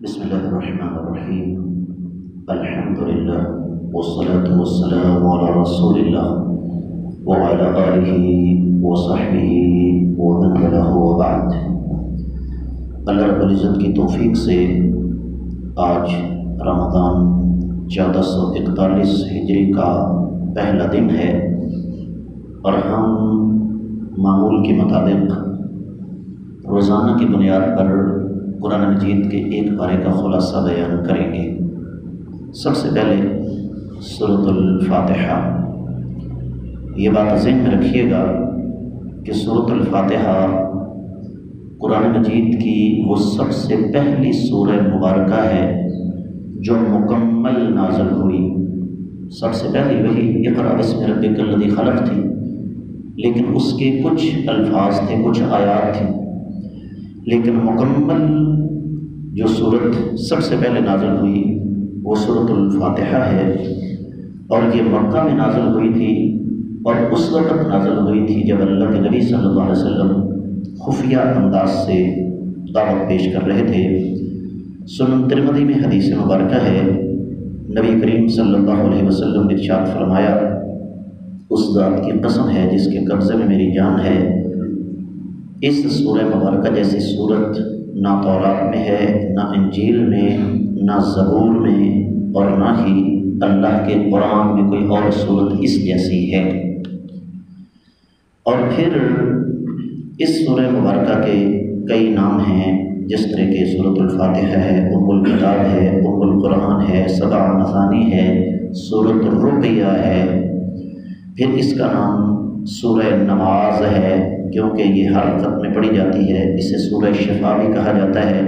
بسم الله الرحمن الرحيم. الحمد لله والصلاة والسلام على رسول الله وعلى آله وصحبه ومن والاه وبعد. اللہ رب العزت کی توفیق سے آج رمضان 1441 ہجری کا پہلا دن ہے اور ہم معمول کے مطابق روزانہ کی بنیاد پر قرآن مجید کے ایک پارے کا خلاصہ بیان کریں گے۔ سب سے پہلے سورۃ الفاتحہ، یہ بات ذہن میں رکھیے گا کہ سورۃ الفاتحہ قرآن مجید کی وہ سب سے پہلی سورہ مبارکہ ہے جو مکمل نازل ہوئی۔ سب سے پہلی وہی اقرأ بسم ربک الذی خلق تھی، لیکن اس کے کچھ الفاظ تھے، کچھ آیات تھیں، لیکن مکمل جو صورت سب سے پہلے نازل ہوئی وہ سورۃ الفاتحہ ہے، اور یہ مکہ میں نازل ہوئی تھی اور اس وقت نازل ہوئی تھی جب اللہ کے نبی صلی اللہ علیہ وسلم خفیہ انداز سے دعوت پیش کر رہے تھے۔ سنن ترمذی میں حدیث مبارکہ ہے، نبی کریم صلی اللہ علیہ وسلم نے ارشاد فرمایا، اس ذات کی قسم ہے جس کے قبضے میں میری جان ہے، اس سورہ مبارکہ جیسی صورت نہ تورات میں ہے، نہ انجیل میں، نہ زبور میں، اور نہ ہی اللہ کے قرآن میں کوئی اور صورت اس جیسی ہے۔ اور پھر اس سورہ مبارکہ کے کئی نام ہیں، جس طرح کہ سورۃ الفاتحہ ہے، ام الکتاب ہے، ام القرآن ہے، سبع مثانی ہے، سورۃ الرقیہ ہے، پھر اس کا نام سورہ نماز ہے کیونکہ یہ ہر وقت میں پڑھی جاتی ہے۔ اسے سورہ شفا بھی کہا جاتا ہے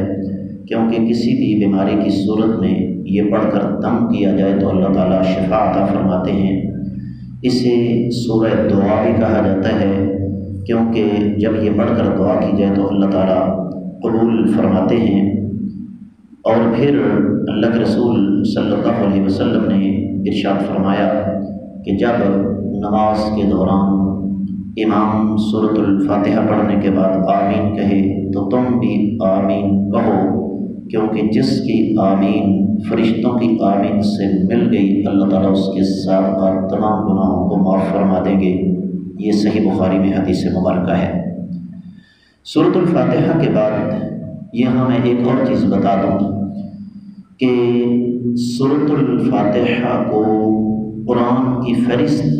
کیونکہ کسی بھی بیماری کی صورت میں یہ پڑھ کر دم کیا جائے تو اللہ تعالیٰ شفا عطا فرماتے ہیں۔ اسے سورہ دعا بھی کہا جاتا ہے کیونکہ جب یہ پڑھ کر دعا کی جائے تو اللہ تعالیٰ قبول فرماتے ہیں۔ اور پھر اللہ کے رسول صلی اللہ علیہ وسلم نے ارشاد فرمایا کہ جب نماز کے دوران امام سورۃ الفاتحہ پڑھنے کے بعد آمین کہے تو تم بھی آمین کہو، کیونکہ جس کی آمین فرشتوں کی آمین سے مل گئی اللہ تعالیٰ اس کے سابقہ تمام گناہوں کو معاف فرما دیں گے۔ یہ صحیح بخاری میں حدیث مبارکہ ہے۔ سورۃ الفاتحہ کے بعد یہاں میں ایک اور چیز بتا دوں کہ سورۃ الفاتحہ کو قرآن کی فہرست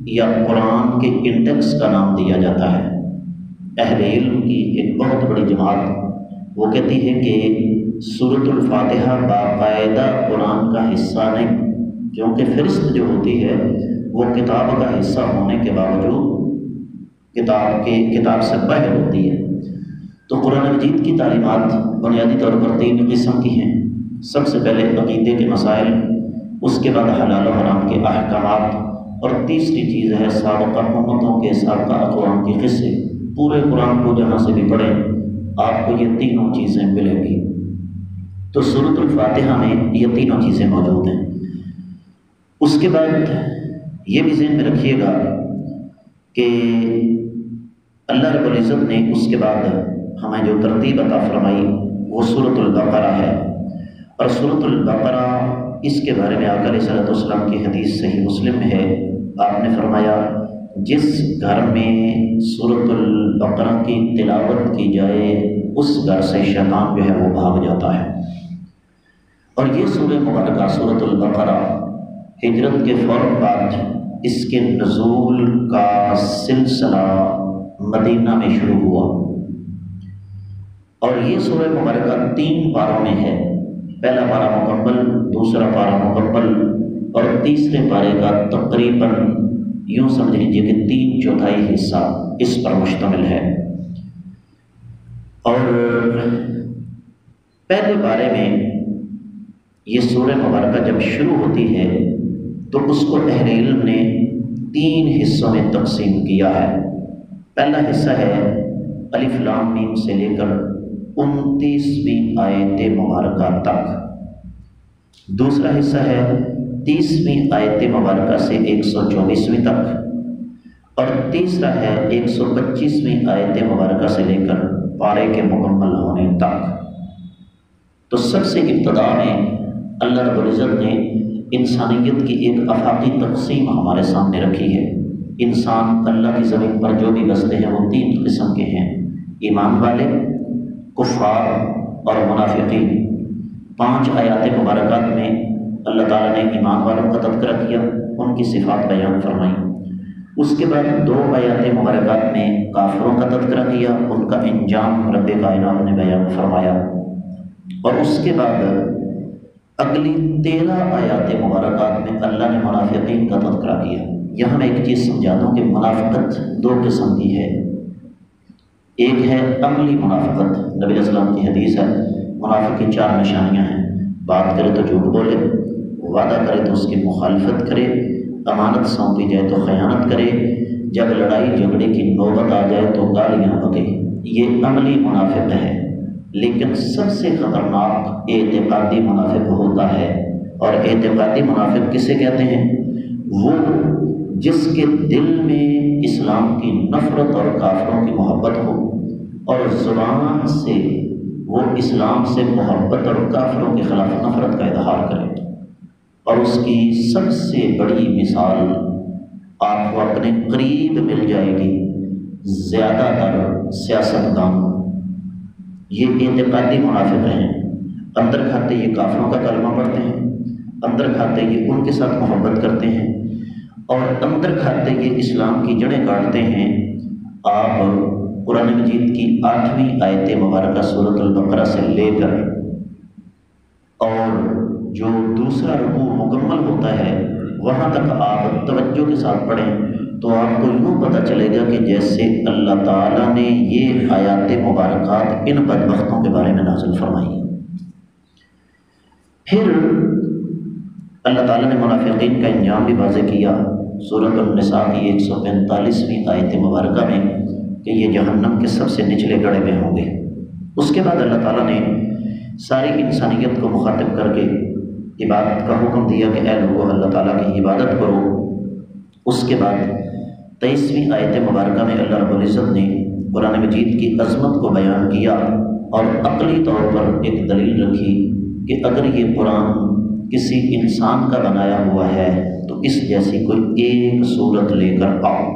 یا قرآن کے انڈیکس کا نام دیا جاتا ہے۔ اہل علم کی ایک بہت بڑی جماعت وہ کہتی ہے کہ سورۃ الفاتحہ باقاعدہ قرآن کا حصہ نہیں، کیونکہ فہرست جو ہوتی ہے وہ کتاب کا حصہ ہونے کے باوجود کتاب سے باہر ہوتی ہے۔ تو قرآن مجید کی تعلیمات بنیادی طور پر 3 قسم کی ہیں۔ سب سے پہلے عقیدے کے مسائل، اس کے بعد حلال و حرام کے احکامات، اور تیسری چیز ہے سابقہ امتوں کے سابقہ اقوام کے قصے۔ پورے قرآن کو جہاں سے بھی پڑھیں آپ کو یہ تینوں چیزیں ملیں گی۔ تو سورۃ الفاتحہ میں یہ تینوں چیزیں موجود ہیں۔ اس کے بعد یہ بھی ذہن میں رکھیے گا کہ اللہ رب العزت نے اس کے بعد ہمیں جو ترتیب عطا فرمائی وہ سورۃ البقرہ ہے، اور سورۃ البقرہ اس کے بارے میں آقا علیہ الصلوۃ والسلام کی حدیث صحیح مسلم میں ہے، آپ نے فرمایا جس گھر میں سورۃ البقرہ کی تلاوت کی جائے اس گھر سے شیطان جو ہے وہ بھاگ جاتا ہے۔ اور یہ سورہ مبارکہ سورۃ البقرہ ہجرت کے فوراً بعد اس کے نزول کا سلسلہ مدینہ میں شروع ہوا، اور یہ سورہ مبارکہ 3 پاروں میں ہے۔ پہلا پارہ مکمل، دوسرا پارہ مکمل، اور تیسرے پارے کا تقریباً یوں سمجھ لیجیے کہ 3/4 حصہ اس پر مشتمل ہے۔ اور پہلے پارے میں یہ سورہ مبارکہ جب شروع ہوتی ہے تو اس کو اہل علم نے 3 حصوں میں تقسیم کیا ہے۔ پہلا حصہ ہے الف لام میم سے لے کر 29ویں آیت مبارکہ تک، دوسرا حصہ ہے 30ویں آیت مبارکہ سے 124ویں تک، اور تیسرا ہے 125ویں آیت مبارکہ سے لے کر پارے کے مکمل ہونے تک۔ تو سب سے ابتدا میں اللہ رب العزت نے انسانیت کی ایک افاقی تقسیم ہمارے سامنے رکھی ہے۔ انسان اللہ کی زمین پر جو بھی بستے ہیں وہ 3 قسم کے ہیں: ایمان والے، کفار اور منافقین۔ 5 آیات مبارکات میں اللہ تعالیٰ نے ایمان والوں کا تذکرہ کیا، ان کی صفات بیان فرمائی۔ اس کے بعد 2 آیات مبارکات میں کافروں کا تذکرہ کیا، ان کا انجام رب کائنات نے بیان فرمایا۔ اور اس کے بعد اگلی 13 آیات مبارکات میں اللہ نے منافقین کا تذکرہ کیا۔ یہاں میں ایک چیز سمجھا دوں کہ منافقت 2 قسم کی ہے۔ ایک ہے عملی منافقت، نبی علیہ السلام کی حدیث ہے منافق کی 4 نشانیاں ہیں: بات کرے تو جھوٹ بولے، وعدہ کرے تو اس کی مخالفت کرے، امانت سونپی جائے تو خیانت کرے، جب لڑائی جھگڑے کی نوبت آ جائے تو گالیاں بکے۔ یہ عملی منافق ہے۔ لیکن سب سے خطرناک اعتقادی منافق ہوتا ہے۔ اور اعتقادی منافق کسے کہتے ہیں؟ وہ جس کے دل میں اسلام کی نفرت اور کافروں کی محبت ہو، اور زبان سے وہ اسلام سے محبت اور کافروں کے خلاف نفرت کا اظہار کرے۔ اور اس کی سب سے بڑی مثال آپ کو اپنے قریب مل جائے گی، زیادہ تر سیاستدان یہ اعتقادی منافق ہیں۔ اندر کھاتے یہ کافروں کا کلمہ پڑھتے ہیں، اندر کھاتے یہ ان کے ساتھ محبت کرتے ہیں، اور اندر کھاتے یہ اسلام کی جڑیں کاٹتے ہیں۔ آپ قرآن مجید کی 8ویں آیت مبارکہ سورۃ البقرہ سے لے کر اور جو دوسرا رکوع مکمل ہوتا ہے وہاں تک آپ توجہ کے ساتھ پڑھیں تو آپ کو یوں پتہ چلے گا کہ جیسے اللہ تعالیٰ نے یہ آیات مبارکات ان بدبختوں کے بارے میں نازل فرمائی۔ پھر اللہ تعالیٰ نے منافقین کا انجام بھی واضح کیا سورۃ النساء کی 145ویں آیت مبارکہ میں کہ یہ جہنم کے سب سے نچلے گڑھے میں ہوں گے۔ اس کے بعد اللہ تعالیٰ نے ساری انسانیت کو مخاطب کر کے عبادت کا حکم دیا کہ اے لوگو اللہ تعالیٰ کی عبادت کرو۔ اس کے بعد 23ویں آیت مبارکہ میں اللہ رب العزت نے قرآن مجید کی عظمت کو بیان کیا اور عقلی طور پر ایک دلیل رکھی کہ اگر یہ قرآن کسی انسان کا بنایا ہوا ہے تو اس جیسی کوئی ایک صورت لے کر آؤ،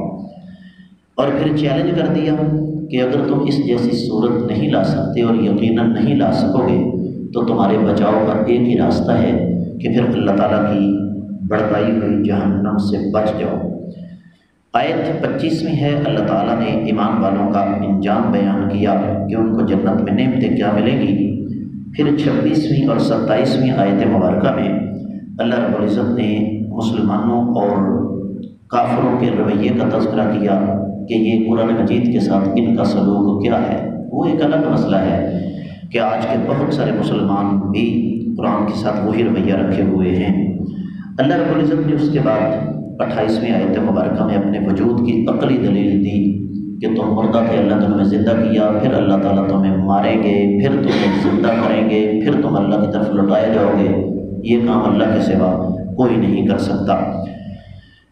اور پھر چیلنج کر دیا کہ اگر تم اس جیسی صورت نہیں لا سکتے اور یقیناً نہیں لا سکو گے تو تمہارے بچاؤ کا ایک ہی راستہ ہے کہ پھر اللہ تعالیٰ کی بڑھائی ہوئی جہنم سے بچ جاؤ۔ آیت 25ویں ہے، اللہ تعالیٰ نے ایمان والوں کا انجام بیان کیا کہ ان کو جنت میں نعمتیں کیا ملیں گی۔ پھر 26ویں اور 27ویں آیت مبارکہ میں اللہ رب العزت نے مسلمانوں اور کافروں کے رویے کا تذکرہ کیا کہ یہ قرآن مجید کے ساتھ ان کا سلوک کیا ہے۔ وہ ایک الگ مسئلہ ہے کہ آج کے بہت سارے مسلمان بھی قرآن کے ساتھ وہی رویہ رکھے ہوئے ہیں۔ اللہ رب العزت نے اس کے بعد 28ویں آیت مبارکہ میں اپنے وجود کی عقلی دلیل دی کہ تم مردہ تھے، اللہ نے تمہیں زندہ کیا، پھر اللہ تعالیٰ تمہیں ماریں گے، پھر تمہیں زندہ کریں گے، پھر تم اللہ کی طرف لوٹائے جاؤ گے۔ یہ کام اللہ کے سوا کوئی نہیں کر سکتا۔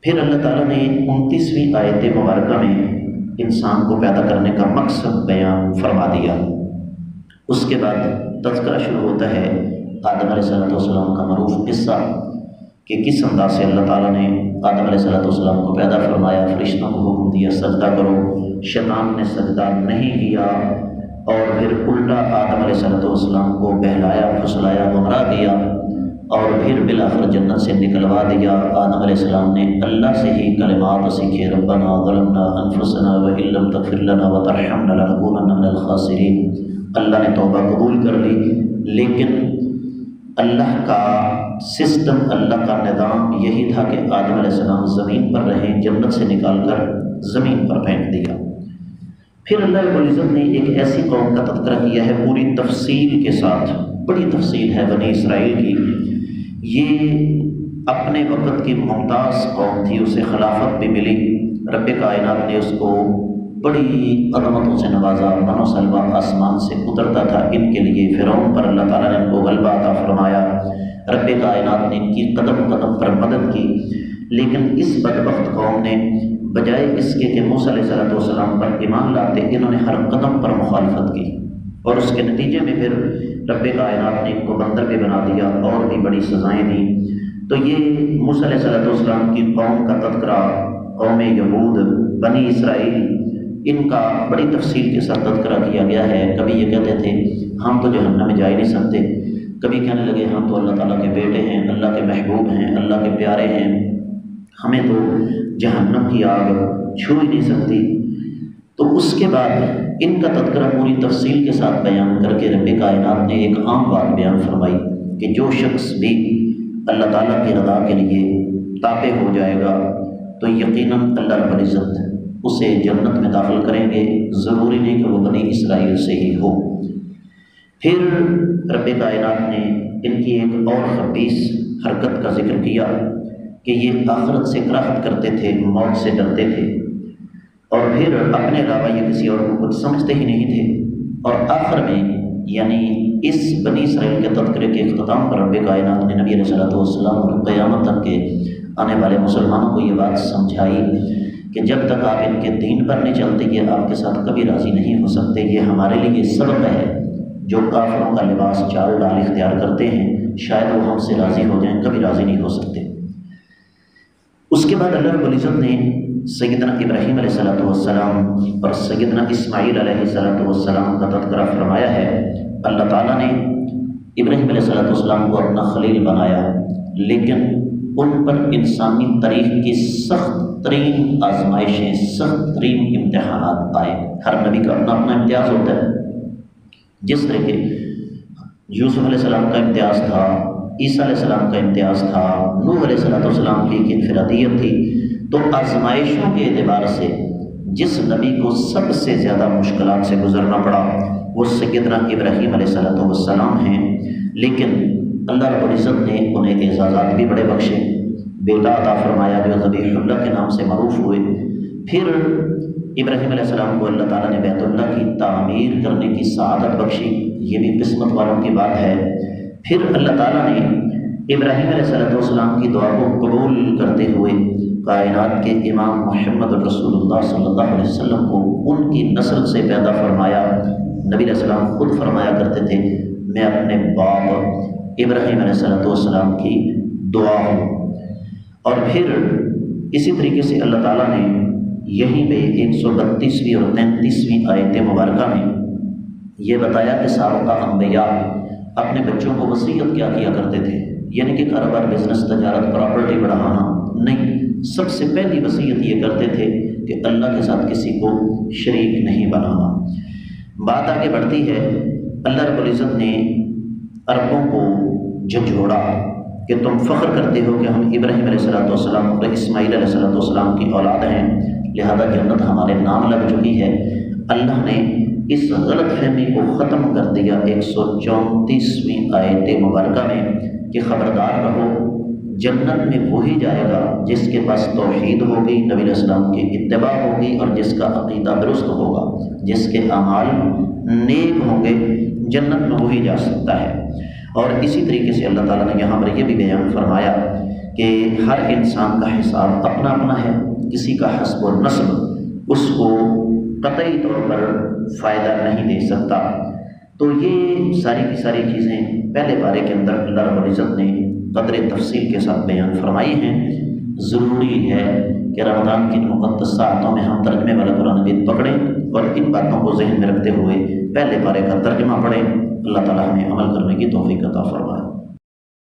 پھر اللہ تعالیٰ نے 29ویں آیت مبارکہ میں انسان کو پیدا کرنے کا مقصد بیان فرما دیا۔ اس کے بعد تذکرہ شروع ہوتا ہے آدم علیہ السلام کا معروف قصہ کہ کس انداز سے اللہ تعالیٰ نے آدم علیہ السلام کو پیدا فرمایا، فرشتوں کو حکم دیا سجدہ کرو، شیطان نے سجدہ نہیں کیا، اور پھر الٹا آدم علیہ السلام کو بہلایا پھسلایا گمراہ کیا، اور پھر بالآخر جنت سے نکلوا دیا۔ آدم علیہ السلام نے اللہ سے ہی کلمات سیکھے، ربنا ظلمنا انفسنا وان لم تغفر لنا وترحمنا لنکونن من الخاسرین۔ اللہ نے توبہ قبول کر لی، لیکن اللہ کا سسٹم، اللہ کا نظام یہی تھا کہ آدم علیہ السلام زمین پر رہیں، جنت سے نکال کر زمین پر پھینک دیا۔ پھر اللہ رب العزت نے ایک ایسی قوم کا تذکرہ کیا ہے پوری تفصیل کے ساتھ، بڑی تفصیل ہے بنی اسرائیل کی۔ یہ اپنے وقت کی ممتاز قوم تھی، اسے خلافت بھی ملی، رب کائنات نے اس کو بڑی عظمتوں سے نوازا، من و سلوہ آسمان سے اترتا تھا ان کے لیے، فرعون پر اللہ تعالیٰ نے ان کو غلبہ عطا فرمایا، رب کائنات نے ان کی قدم قدم پر مدد کی۔ لیکن اس بدبخت قوم نے بجائے اس کے کہ موسیٰ علیہ السلام پر ایمان لاتے، انہوں نے ہر قدم پر مخالفت کی۔ اور اس کے نتیجے میں پھر رب کائنات نے ان کو بندر بھی بنا دیا اور بھی بڑی سزائیں دیں۔ تو یہ موسیٰ علیہ السلام کی قوم کا تذکرہ، قوم یہود بنی اسرائیل، ان کا بڑی تفصیل کے ساتھ تذکرہ کیا گیا ہے۔ کبھی یہ کہتے تھے ہم تو جہنم میں جا ہی نہیں سکتے، کبھی کہنے لگے ہم تو اللہ تعالیٰ کے بیٹے ہیں، اللہ کے محبوب ہیں، اللہ کے پیارے ہیں، ہمیں تو جہنم کی آگ چھو ہی نہیں سکتی۔ تو اس کے بعد ان کا تذکرہ پوری تفصیل کے ساتھ بیان کر کے رب کائنات نے ایک عام بات بیان فرمائی کہ جو شخص بھی اللہ تعالیٰ کی رضا کے لیے تابع ہو جائے گا تو یقیناً اللہ رب العزت اسے جنت میں داخل کریں گے، ضروری نہیں کہ وہ بنی اسرائیل سے ہی ہو۔ پھر رب کائنات نے ان کی ایک اور خبیث حرکت کا ذکر کیا کہ یہ آخرت سے کراہت کرتے تھے، موت سے ڈرتے تھے، اور پھر اپنے علاوہ یہ کسی اور کو کچھ سمجھتے ہی نہیں تھے۔ اور آخر میں یعنی اس بنی اسرائیل کے تذکرے کے اختتام پر رب کائنات نے نبی علیہ السلام اور قیامت تک کے آنے والے مسلمانوں کو یہ بات سمجھائی کہ جب تک آپ ان کے دین پر نہیں چلتے یہ آپ کے ساتھ کبھی راضی نہیں ہو سکتے۔ یہ ہمارے لیے سبق ہے، جو کافروں کا لباس چال ڈال اختیار کرتے ہیں شاید وہ ہم سے راضی ہو جائیں، کبھی راضی نہیں ہو سکتے۔ اس کے بعد اللہ رب العزت نے سیدنا ابراہیم علیہ السلام اور سیدنا اسماعیل علیہ السلام کا تذکرہ فرمایا ہے۔ اللہ تعالیٰ نے ابراہیم علیہ السلام کو اپنا خلیل بنایا، لیکن ان پر انسانی تاریخ کی سخت ترین آزمائشیں، سخت ترین امتحانات آئے۔ ہر نبی کا اپنا اپنا امتیاز ہوتا ہے۔ جس طرح کہ یوسف علیہ السلام کا امتیاز تھا، عیسیٰ علیہ السلام کا امتیاز تھا، نوح علیہ السلام کی ایک انفرادیت تھی، تو آزمائشوں کے اعتبار سے جس نبی کو سب سے زیادہ مشکلات سے گزرنا پڑا وہ سیدنا ابراہیم علیہ السلام ہیں۔ لیکن اللہ رب العزت نے انہیں اعزازات بھی بڑے بخشے، بیٹا عطا فرمایا جو ذبیح اللہ کے نام سے معروف ہوئے۔ پھر ابراہیم علیہ السلام کو اللہ تعالیٰ نے بیت اللہ کی تعمیر کرنے کی سعادت بخشی، یہ بھی قسمت والوں کی بات ہے۔ پھر اللہ تعالیٰ نے ابراہیم علیہ السلام کی دعا کو قبول کرتے ہوئے کائنات کے امام محمد رسول اللہ صلی اللہ علیہ وسلم کو ان کی نسل سے پیدا فرمایا۔ نبی علیہ السلام خود فرمایا کرتے تھے میں اپنے باپ ابراہیم علیہ السلام کی دعا ہوں۔ اور پھر اسی طریقے سے اللہ تعالیٰ نے یہیں پہ 132ویں اور 33ویں آیت مبارکہ میں یہ بتایا کہ سابقہ انبیاء اپنے بچوں کو وصیت کیا کرتے تھے، یعنی کہ کاروبار، بزنس، تجارت، پراپرٹی بڑھانا نہیں، سب سے پہلی وصیت یہ کرتے تھے کہ اللہ کے ساتھ کسی کو شریک نہیں بنانا۔ بات آگے بڑھتی ہے، اللہ رب العزت نے عربوں کو جھنجھوڑا کہ تم فخر کرتے ہو کہ ہم ابراہیم علیہ السلام اور اسماعیل علیہ السلام کی اولاد ہیں، لہذا جنت ہمارے نام لگ چکی ہے۔ اللہ نے اس غلط فہمی کو ختم کر دیا 134ویں آیت مبارکہ میں کہ خبردار رہو، جنت میں وہی جائے گا جس کے پاس توحید ہوگی، نبی علیہ السلام کی اتباع ہوگی، اور جس کا عقیدہ درست ہوگا، جس کے اعمال نیک ہوں گے، جنت میں وہی جا سکتا ہے۔ اور اسی طریقے سے اللہ تعالیٰ نے یہاں پر یہ بھی بیان فرمایا کہ ہر انسان کا حساب اپنا اپنا ہے، کسی کا حسب و نسب اس کو قطعی طور پر فائدہ نہیں دے سکتا۔ تو یہ ساری کی ساری چیزیں پہلے بارے کے اندر اللہ رب العزت نے قدر تفصیل کے ساتھ بیان فرمائی ہیں۔ ضروری ہے کہ رمضان کی مقدس ساعتوں میں ہم ترجمے والا قرآن مجید پکڑیں اور ان باتوں کو ذہن میں رکھتے ہوئے پہلے بارے کا ترجمہ پڑھیں۔ اللہ تعالیٰ ہمیں عمل کرنے کی توفیق عطا فرمائے۔